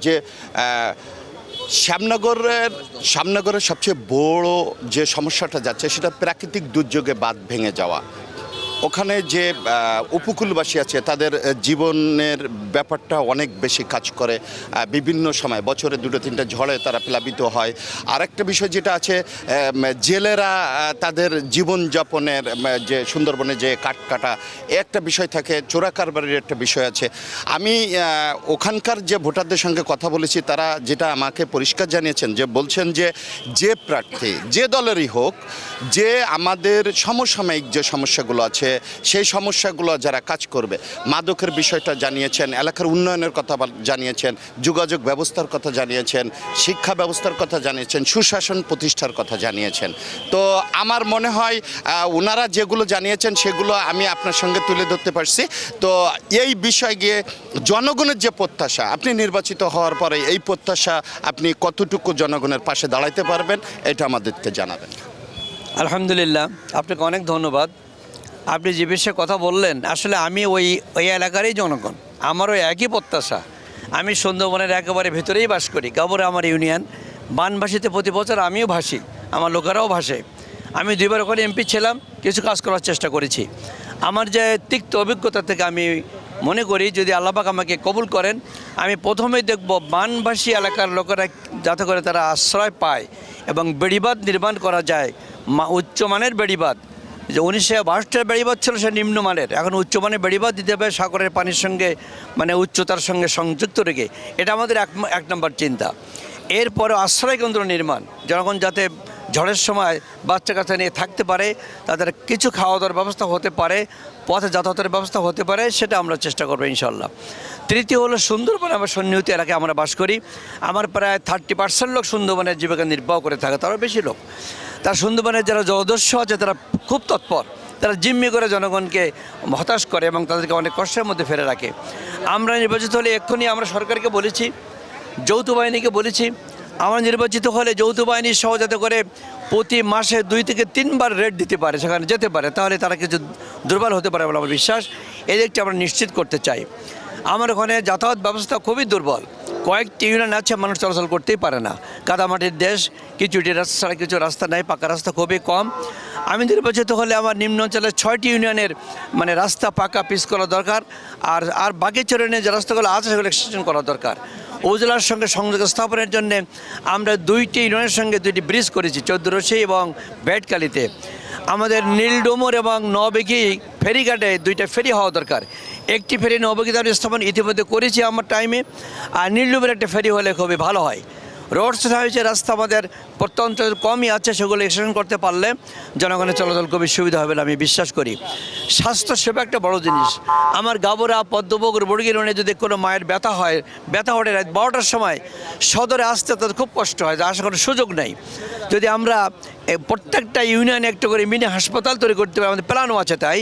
যে শ্যামনগরের সবচেয়ে বড় যে সমস্যাটা যাচ্ছে সেটা প্রাকৃতিক দুর্যোগে বাঁধ ভেঙে যাওয়া। ওখানে যে উপকূলবাসী আছে তাদের জীবনের ব্যাপারটা অনেক বেশি কাজ করে, বিভিন্ন সময় বছরে 2-3টা ঝড়ে তারা প্লাবিত হয়। আরেকটা বিষয় যেটা আছে, জেলেরা তাদের জীবনযাপনের যে সুন্দরবনে যে কাঠ কাটা একটা বিষয় থাকে, চোরা কারবারের একটা বিষয় আছে। আমি ওখানকার যে ভোটারদের সঙ্গে কথা বলেছি, তারা যেটা আমাকে পরিষ্কার জানিয়েছেন, যে বলছেন যে প্রার্থী যে দলেরই হোক, যে আমাদের সমসাময়িক যে সমস্যাগুলো আছে সেই সমস্যাগুলো যারা কাজ করবে, মাদকের বিষয়টা জানিয়েছেন, এলাকার উন্নয়নের কথা জানিয়েছেন, যোগাযোগ ব্যবস্থার কথা জানিয়েছেন, শিক্ষা ব্যবস্থার কথা জানিয়েছেন, সুশাসন প্রতিষ্ঠার কথা জানিয়েছেন। তো আমার মনে হয় ওনারা যেগুলো জানিয়েছেন সেগুলো আমি আপনার সঙ্গে তুলে ধরতে পারছি। তো এই বিষয় গিয়ে জনগণের যে প্রত্যাশা, আপনি নির্বাচিত হওয়ার পরে এই প্রত্যাশা আপনি কতটুকু জনগণের পাশে দাঁড়াইতে পারবেন, এটা আমাদেরকে জানাবেন। আলহামদুলিল্লাহ, আপনাকে অনেক ধন্যবাদ। আপনি যে বিষয়ে কথা বললেন, আসলে আমি ওই এলাকারই জনগণ, আমারও একই প্রত্যাশা। আমি সুন্দরবনের একেবারে ভেতরেই বাস করি, গাবরে আমার ইউনিয়ন। বানভাসিতে প্রতি বছর আমিও ভাসি, আমার লোকেরাও ভাসে। আমি 2বার ওখানে এমপি ছিলাম, কিছু কাজ করার চেষ্টা করেছি। আমার যে তিক্ত অভিজ্ঞতা থেকে আমি মনে করি, যদি আল্লাহ পাক আমাকে কবুল করেন, আমি প্রথমেই দেখব বানভাসী এলাকার লোকেরা যাতে করে তারা আশ্রয় পায় এবং বেড়িবাঁধ নির্মাণ করা যায়, উচ্চমানের বেড়িবাঁধ। যে 1962 বেড়িবাঁধ ছিল সে নিম্নমানের, এখন উচ্চমানের বেড়িবাঁধ দিতে হবে সাগরের পানির সঙ্গে, মানে উচ্চতার সঙ্গে সংযুক্ত রেখে। এটা আমাদের এক নম্বর চিন্তা। এরপরে আশ্রয় কেন্দ্র নির্মাণ, জনগণ যাতে ঝড়ের সময় বাচ্চা কাচ্চা নিয়ে থাকতে পারে, তাদের কিছু খাওয়া দাওয়ার ব্যবস্থা হতে পারে, পথে যাতায়াতের ব্যবস্থা হতে পারে, সেটা আমরা চেষ্টা করবো ইনশাল্লাহ। তৃতীয় হলো সুন্দরবন, আমরা সন্নিহিত এলাকায় আমরা বাস করি। আমার প্রায় 30% লোক সুন্দরবনের জীবিকা নির্বাহ করে থাকে, তারও বেশি লোক। তার সুন্দরবনের যারা জলদস্যু আছে তারা খুব তৎপর, তারা জিম্মি করে জনগণকে হতাশ করে এবং তাদেরকে অনেক কষ্টের মধ্যে ফেলে রাখে। আমরা নির্বাচিত হলে এক্ষুনি আমরা সরকারকে বলেছি, যৌথ বাহিনীকে বলেছি, আমরা নির্বাচিত হলে যৌথ বাহিনীর সহ যাতে করে প্রতি মাসে 2 থেকে 3 বার রেড দিতে পারে, সেখানে যেতে পারে, তাহলে তারা কিছু দুর্বল হতে পারে বলে আমার বিশ্বাস। এই দিকটি আমরা নিশ্চিত করতে চাই। আমার ওখানে যাতায়াত ব্যবস্থা খুবই দুর্বল, কয়েকটি ইউনিয়ন আছে মানুষ চলাচল করতেই পারে না, কাদামাটির দেশ, কিছু রাস্তা ছাড়া কিছু রাস্তা নাই, পাকা রাস্তা খুবই কম। আমি নির্বাচিত হলে আমার নিম্ন অঞ্চলের 6টি ইউনিয়নের মানে রাস্তা পাকা পিচ করা দরকার, আর বাকি চরণে যে রাস্তাগুলো আছে সেগুলো এক্সটেনশন করা দরকার। উপজেলার সঙ্গে সংযোগ স্থাপনের জন্য আমরা 2টি ইউনিয়নের সঙ্গে 2টি ব্রিজ করেছি, 14রশি এবং বেটকালিতে। আমাদের নীলডোমর এবং নববেগী ফেরিঘাটে 2টা ফেরি হওয়া দরকার। একটি ফেরি নববেগীতে স্থাপন ইতিমধ্যে করেছি আমার টাইমে, আর নীলডোমের একটা ফেরি হলে খুবই ভালো হয়। রোড হয়েছে, রাস্তা আমাদের প্রত্যন্ত কমই আছে, সেগুলো এক্সটেনশন করতে পারলে জনগণের চলাচল খুবই সুবিধা হবে বলে আমি বিশ্বাস করি। স্বাস্থ্যসেবা একটা বড় জিনিস। আমার গাবরা, পদ্মপুকুর, বড়গিরনে যদি কোনো মায়ের ব্যথা হয়, ব্যথা ওঠে রাত 12টার সময়, সদরে আসতে তাদের খুব কষ্ট হয়, আসার কোনো সুযোগ নেই। যদি আমরা প্রত্যেকটা ইউনিয়নে একটা করে মিনি হাসপাতাল তৈরি করতে পারি, আমাদের প্ল্যানও আছে, তাই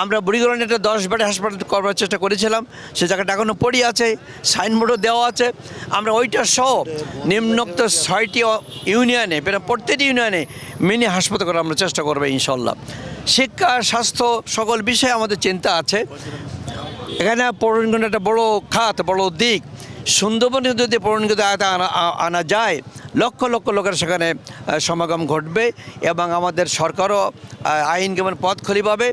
আমরা বুড়িগড়ে একটা 10 বেডের হাসপাতাল করবার চেষ্টা করেছিলাম, সে জায়গাটা এখনও পড়ে আছে, সাইনবোর্ডও দেওয়া আছে। আমরা ওইটা সহ নিম্নোক্ত 6টি ইউনিয়নে, প্রত্যেকটি ইউনিয়নে মিনি হাসপাতাল করার আমরা চেষ্টা করবো ইনশাল্লাহ। শিক্ষা, স্বাস্থ্য, সকল বিষয়ে আমাদের চিন্তা আছে। এখানে পৌরনিগমের একটা বড় খাত, বড় দিক। সুন্দরবনে যদি পৌরনিগম আয়তা আনা যায়, লক্ষ লক্ষ লোকের সেখানে সমাগম ঘটবে এবং আমাদের সরকারও আইন কেমন পথ খুলে পাবে।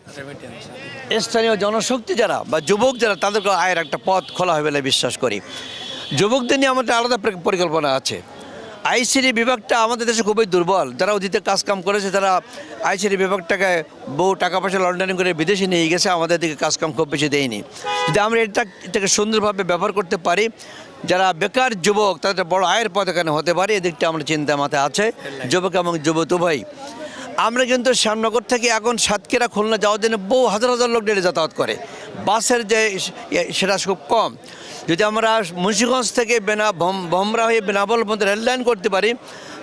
স্থানীয় জনশক্তি যারা বা যুবক যারা, তাদেরকে আয়ের একটা পথ খোলা হবে বলে বিশ্বাস করি। যুবকদের নিয়ে আমাদের আলাদা পরিকল্পনা আছে। আইসিডি বিভাগটা আমাদের দেশে খুবই দুর্বল। যারা অতীতে কাজকাম করেছে তারা আইসিডি বিভাগটাকে বহু টাকা পয়সা লন্ডারিং করে বিদেশে নিয়ে গেছে, আমাদের দিকে কাজকাম খুব বেশি দেয়নি। যদি আমরা এটাকে সুন্দরভাবে ব্যবহার করতে পারি, যারা বেকার যুবক তাদের বড় আয়ের পথ এখানে হতে পারে, এদিকটা আমরা চিন্তা মাথায় আছে, যুবক এবং যুবতী ভাই। আমরা কিন্তু শ্যামনগর থেকে এখন সাতক্ষীরা, খুলনা যাওয়ার জন্য বহু হাজার হাজার লোক ডেলি যাতায়াত করে, বাসের যে সেটা খুব কম। যদি আমরা মুন্সিগঞ্জ থেকে ভমরা হয়ে বেনাবল পর্যন্ত রেললাইন করতে পারি,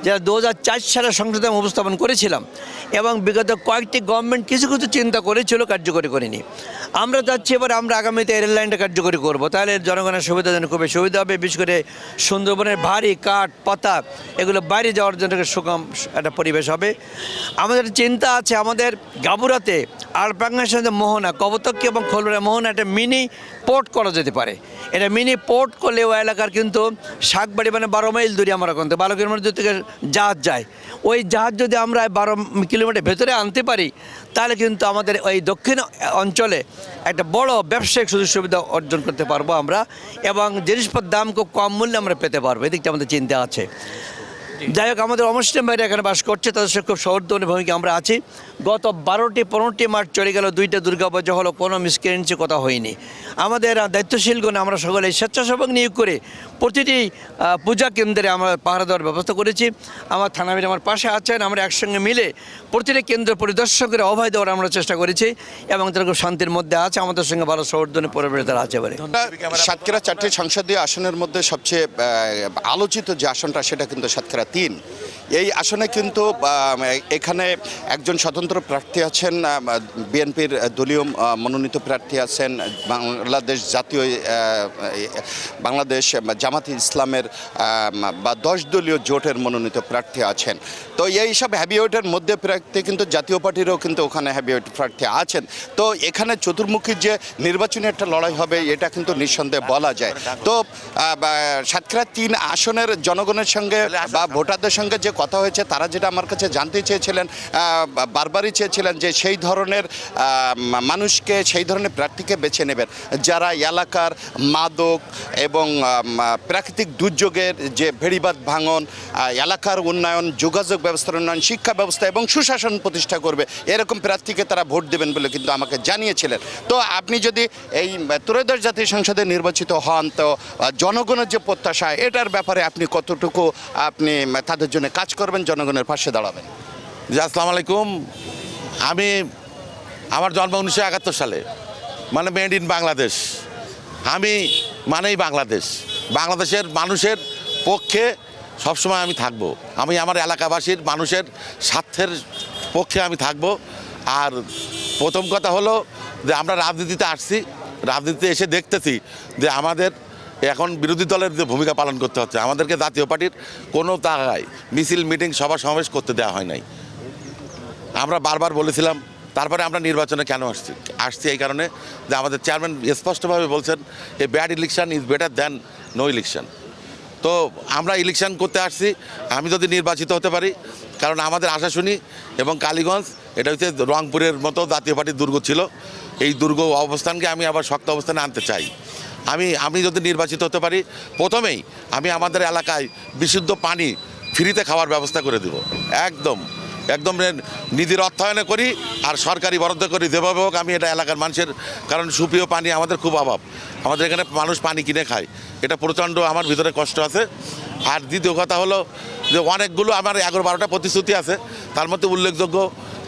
যেটা 2004 সালে সংসদে আমি উপস্থাপন করেছিলাম, এবং বিগত কয়েকটি গভর্নমেন্ট কিছু কিছু চিন্তা করেছিল, কার্যকরী করেনি। আমরা যাচ্ছি এবার, আমরা আগামীতে এই রেললাইনটা কার্যকরী করব, তাহলে জনগণের সুবিধার জন্য খুবই সুবিধা হবে। বিশেষ করে সুন্দরবনের ভারী কাঠ, পাতা এগুলো বাইরে যাওয়ার জন্য সুগম একটা পরিবেশ হবে। আমাদের চিন্তা আছে, আমাদের গাবুরাতে আলপাঙ্গার সাথে মোহনা, কবতক্কি এবং খোলরা মোহনা একটা মিনি পোর্ট করা যেতে পারে। এটা মিনি পোর্ট করলে ওই এলাকার কিন্তু শাকবাড়ি মানে 12 মাইল দূরে আমরা কিন্তু 12 কিলোমিটার দূর থেকে জাহাজ যায়। ওই জাহাজ যদি আমরা 12 কিলোমিটার ভেতরে আনতে পারি তাহলে কিন্তু আমাদের ওই দক্ষিণ অঞ্চলে একটা বড় ব্যবসায়িক সুযোগ সুবিধা অর্জন করতে পারবো আমরা, এবং জিনিসপত্রের দাম খুব কম মূল্যে আমরা পেতে পারবো। এদিকটা আমাদের চিন্তা আছে। যাই হোক, আমাদের অমুসলিম ভাইরা এখানে বাস করছে, তাদের সাথে খুব সৌহার্দ্যপূর্ণ ভূমিকা আমরা আছি। গত 12-15টি মাস চলে গেল, 2টা দুর্গাপূজা হলো, কোনো মিসক্রেন্সি কথা হয়নি। আমাদের দায়িত্বশীলগণ আমরা সকলে স্বেচ্ছাসেবক নিয়োগ করে প্রতিটি পূজা কেন্দ্রে আমরা পাহারা দেওয়ার ব্যবস্থা করেছি। আমার থানাবির আমার পাশে আছেন, আমরা একসঙ্গে মিলে প্রতিটি কেন্দ্র পরিদর্শন করে অভয় দেওয়ার আমরা চেষ্টা করেছি, এবং তারা খুব শান্তির মধ্যে আছে, আমাদের সঙ্গে ভালো সৌহার্দ্যপূর্ণ পরিবেশ তারা আছে বলে। সাতক্ষীরা 4টি সংসদীয় আসনের মধ্যে সবচেয়ে আলোচিত যে আসনটা সেটা কিন্তু সাতক্ষীরা 3। এই আসনে কিন্তু এখানে একজন স্বতন্ত্র প্রার্থী আছেন, বিএনপির দলীয় মনোনীত প্রার্থী আছেন, বাংলাদেশ জামাতে ইসলামের বা 10 দলীয় জোটের মনোনীত প্রার্থী আছেন। তো এই সব হ্যাভিওয়েটের মধ্যে প্রার্থী কিন্তু জাতীয় পার্টিরও কিন্তু ওখানে হ্যাভিওয়েট প্রার্থী আছেন। তো এখানে চতুর্মুখী যে নির্বাচনী একটা লড়াই হবে এটা কিন্তু নিঃসন্দেহে বলা যায়। তো সাতক্ষীরা 3 আসনের জনগণের সঙ্গে বা ভোটারদের সঙ্গে যে কথা হয়েছে, তারা যেটা আমার কাছে জানতে চেয়েছিলেন, বারবারই চেয়েছিলেন যে সেই ধরনের মানুষকে, সেই ধরনের প্রার্থীকে বেছে নেবেন যারা এলাকার মাদক এবং প্রাকৃতিক দুর্যোগের যে ভেড়িবাঁধ ভাঙন, এলাকার উন্নয়ন, যোগাযোগ ব্যবস্থার উন্নয়ন, শিক্ষা ব্যবস্থা এবং সুশাসন প্রতিষ্ঠা করবে, এরকম প্রার্থীকে তারা ভোট দেবেন বলে কিন্তু আমাকে জানিয়েছিলেন। তো আপনি যদি এই ত্রয়োদশ জাতীয় সংসদে নির্বাচিত হন, তো জনগণের যে প্রত্যাশা, এটার ব্যাপারে আপনি কতটুকু আপনি তাদের জন্য কাজ করবেন, জনগণের পাশে দাঁড়াবেন? জি, আসসালামু আলাইকুম। আমার জন্ম 1971 সালে, মানে মেড ইন বাংলাদেশ। আমি মানেই বাংলাদেশের মানুষের পক্ষে সবসময় আমি থাকব। আমি আমার এলাকাবাসীর মানুষের স্বার্থের পক্ষে আমি থাকব। আর প্রথম কথা হলো যে আমরা রাজনীতিতে আসছি, রাজনীতিতে এসে দেখতেছি যে আমাদের এখন বিরোধী দলের যে ভূমিকা পালন করতে হচ্ছে। আমাদেরকে জাতীয় পার্টির কোনো তাগায় মিছিল, মিটিং, সভা সমাবেশ করতে দেওয়া হয় নাই। আমরা বারবার বলেছিলাম। তারপরে আমরা নির্বাচনে কেন আসছি এই কারণে যে আমাদের চেয়ারম্যান স্পষ্টভাবে বলছেন, a bad election is better than no election. তো আমরা ইলেকশন করতে আসছি, আমি যদি নির্বাচিত হতে পারি, কারণ আমাদের আশাশুনি এবং কালীগঞ্জ এটা হচ্ছে রংপুরের মতো জাতীয় পার্টির দুর্গ ছিল। এই দুর্গ অবস্থানকে আমি আবার শক্ত অবস্থানে আনতে চাই। আমি যদি নির্বাচিত হতে পারি, প্রথমেই আমি আমাদের এলাকায় বিশুদ্ধ পানি ফ্রিতে খাওয়ার ব্যবস্থা করে দেব। একদম নিধির অর্থায়নে করি আর সরকারি বরাদ্দ করি, যেভাবে হোক আমি এটা এলাকার মানুষের, কারণ সুপ্রিয় পানি আমাদের খুব অভাব। আমাদের এখানে মানুষ পানি কিনে খায়, এটা প্রচণ্ড আমার ভিতরে কষ্ট আছে। আর দ্বিতীয় কথা হলো যে অনেকগুলো আমার 11-12টা প্রতিশ্রুতি আছে, তার মধ্যে উল্লেখযোগ্য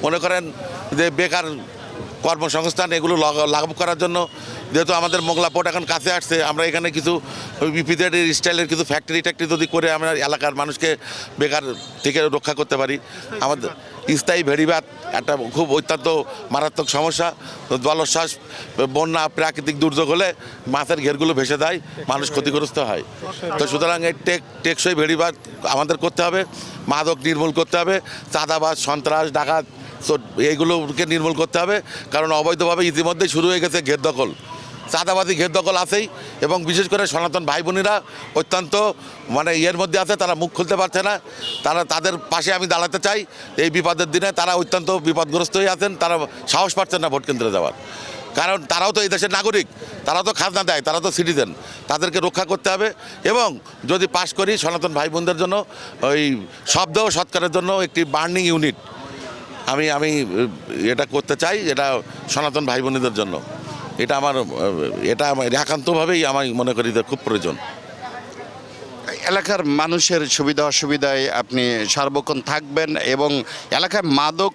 মনে করেন যে বেকার কর্মসংস্থান, এগুলো লাভ করার জন্য যেহেতু আমাদের মোংলা পোর্ট এখন কাছে আসছে, আমরা এখানে কিছু বিপিজেড স্টাইলের কিছু ফ্যাক্টরি যদি করে আমরা এলাকার মানুষকে বেকার থেকে রক্ষা করতে পারি। আমাদের স্থায়ী ভেড়িবাঁধ একটা খুব অত্যন্ত মারাত্মক সমস্যা। জলোচ্ছ্বাস, বন্যা, প্রাকৃতিক দুর্যোগ হলে মাছের ঘেরগুলো ভেসে যায়, মানুষ ক্ষতিগ্রস্ত হয়। তো সুতরাং এই টেকসই ভেড়িবাঁধ আমাদের করতে হবে, মাদক নির্মূল করতে হবে, চাঁদাবাজ, সন্ত্রাস, ডাকাত এইগুলোকে নির্মূল করতে হবে। কারণ অবৈধভাবে ইতিমধ্যেই শুরু হয়ে গেছে ঘের দখল, চাঁদাবাজি ঘের দখল আছেই, এবং বিশেষ করে সনাতন ভাই বোনেরা অত্যন্ত এর মধ্যে আছে, তারা মুখ খুলতে পারছে না। তাদের পাশে আমি দাঁড়াতে চাই। এই বিপদের দিনে তারা অত্যন্ত বিপদগ্রস্ত হয়ে আছেন, তারা সাহস পাচ্ছেন না ভোট কেন্দ্রে যাওয়ার, কারণ তারাও তো এই দেশের নাগরিক, তারাও তো খাজনা দেয়, তারা তো সিটিজেন, তাদেরকে রক্ষা করতে হবে। এবং যদি পাশ করি, সনাতন ভাই বোনদের জন্য ওই শব্দ ও সৎকারের জন্য একটি বার্নিং ইউনিট আমি এটা করতে চাই, এটা সনাতন ভাই বোনেদের জন্য। এটা আমার একান্তভাবেই আমি মনে করি যে খুব প্রয়োজন। এলাকার মানুষের সুবিধা অসুবিধায় আপনি সার্বক্ষণ থাকবেন, এবং এলাকায় মাদক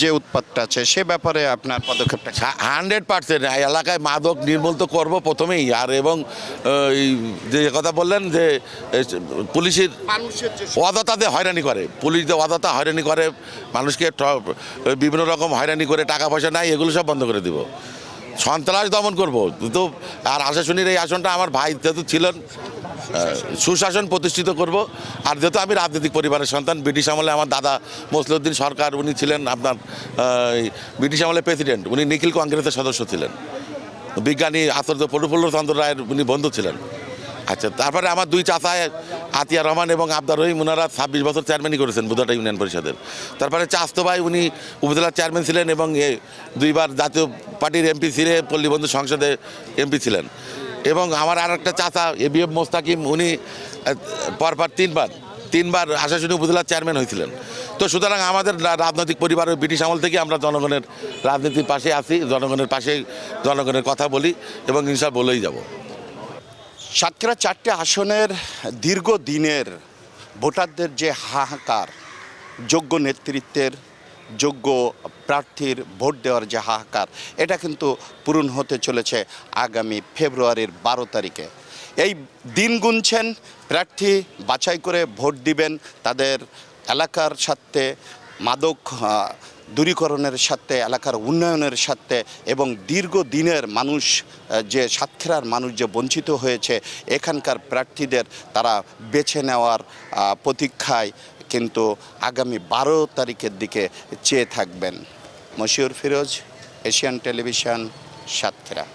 যে উৎপাতটা আছে সে ব্যাপারে আপনার পদক্ষেপটা 100% এলাকায় মাদক নির্মূল তো করবো প্রথমেই। আর এবং যে কথা বললেন যে পুলিশের অযথাতে হয়রানি করে, পুলিশ যে অযথা হয়রানি করে, মানুষকে বিভিন্ন রকম হয়রানি করে, টাকা পয়সা নাই, এগুলো সব বন্ধ করে দিব। সন্ত্রাস দমন করব তো। আর আশাশুনির এই আসনটা আমার ভাই যেহেতু ছিলেন, সুশাসন প্রতিষ্ঠিত করব। আর যেহেতু আমি রাজনৈতিক পরিবারের সন্তান, ব্রিটিশ আমলে আমার দাদা মসলিউদ্দিন সরকার উনি ছিলেন আপনার ব্রিটিশ আমলে প্রেসিডেন্ট, উনি নিখিল কংগ্রেসের সদস্য ছিলেন, বিজ্ঞানী আচার্য প্রফুল্লচন্দ্র রায়ের উনি বন্ধু ছিলেন। আচ্ছা, তারপরে আমার দুই চাচা আতিয়া রহমান এবং আবদার রহিম ওনারা 26 বছর চেয়ারম্যানই করেছেন বুধাটা ইউনিয়ন পরিষদের। তারপরে চাস্তো ভাই উনি উপজেলার চেয়ারম্যান ছিলেন এবং দুইবার জাতীয় পার্টির এমপি ছিলেন, পল্লীবন্ধু সংসদে এমপি ছিলেন। এবং আমার আর একটা চাচা ABF মোস্তাকিম উনি পরপর তিনবার আশাশুনি উপজেলার চেয়ারম্যান হয়েছিলেন। তো সুতরাং আমাদের রাজনৈতিক পরিবার ওই ব্রিটিশ আমল থেকে আমরা জনগণের রাজনীতির পাশে আছি, জনগণের পাশে জনগণের কথা বলি এবং ইনশাল্লাহ বলেই যাব। সাতক্ষীরা 4টে আসনের দীর্ঘদিনের ভোটারদের যে হাহাকার, যোগ্য নেতৃত্বের, যোগ্য প্রার্থীর ভোট দেওয়ার যে হাহাকার, এটা কিন্তু পূরণ হতে চলেছে আগামী ফেব্রুয়ারির 12 তারিখে। এই দিন গুনছেন প্রার্থী বাছাই করে ভোট দিবেন তাদের এলাকার সাথে, মাদক দূরীকরণের সাথে, এলাকার উন্নয়নের সাথে, এবং দীর্ঘদিনের মানুষ যে সাতক্ষীরার মানুষ যে বঞ্চিত হয়েছে, এখানকার প্রার্থীদের তারা বেছে নেওয়ার প্রতীক্ষায় কিন্তু আগামী 12 তারিখের দিকে চেয়ে থাকবেন। Moshiur Firoz, Asian television, Satkhira.